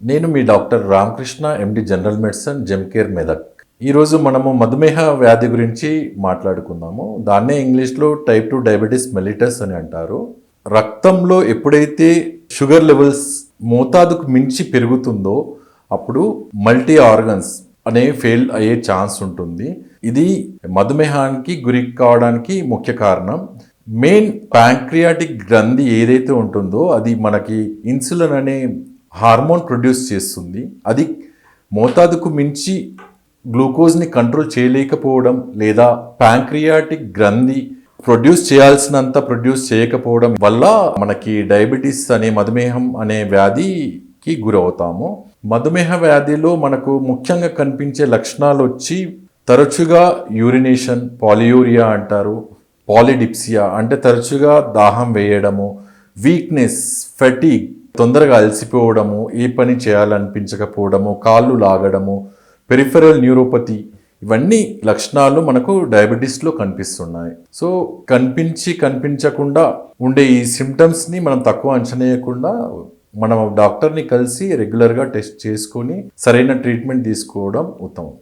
నేను మీ doctor Ramakrishna MD general medicine Gemcare Medak. ఈరోజు మనము మధుమేహ వ్యాధి గురించి మాట్లాడుకుందాము. దాన్నే ఇంగ్లీష్లో టైప్ 2 డయాబెటీస్ మెలిటస్ అని అంటారు. రక్తంలో ఎప్పుడైతే షుగర్ లెవెల్స్ మోతాదుకు మించి పెరుగుతుందో అప్పుడు మల్టీ ఆర్గన్స్ అనేవి ఫెయిల్ అయ్యే ఛాన్స్ ఉంటుంది. ఇది మధుమేహానికి గురి కావడానికి ముఖ్య కారణం. మెయిన్ ప్యాంక్రియాటిక్ గ్రంథి ఏదైతే ఉంటుందో అది మనకి ఇన్సులిన్ అనే హార్మోన్ ప్రొడ్యూస్ చేస్తుంది. అది మోతాదుకు మించి గ్లూకోజ్ని కంట్రోల్ చేయలేకపోవడం లేదా ప్యాంక్రియాటిక్ గ్రంథి ప్రొడ్యూస్ చేయాల్సినంత ప్రొడ్యూస్ చేయకపోవడం వల్ల మనకి డయాబెటీస్ అనే మధుమేహం అనే వ్యాధికి గురవుతాము. మధుమేహ వ్యాధిలో మనకు ముఖ్యంగా కనిపించే లక్షణాలు వచ్చి తరచుగా యూరినేషన్, పాలియూరియా అంటారు, పాలిడిప్సియా అంటే తరచుగా దాహం వేయడము, వీక్నెస్, ఫెటీగ్ తొందరగా అలసిపోవడము, ఏ పని చేయాలనిపించకపోవడము, కాళ్ళు లాగడము, పెరిఫెరల్ న్యూరోపతి, ఇవన్నీ లక్షణాలు మనకు డయాబెటీస్లో కనిపిస్తున్నాయి. సో కనిపించకుండా ఉండే ఈ సిమ్టమ్స్ని మనం తక్కువ అంచనా వేయకుండా మనం డాక్టర్ని కలిసి రెగ్యులర్గా టెస్ట్ చేసుకొని సరైన ట్రీట్మెంట్ తీసుకోవడం ఉత్తమం.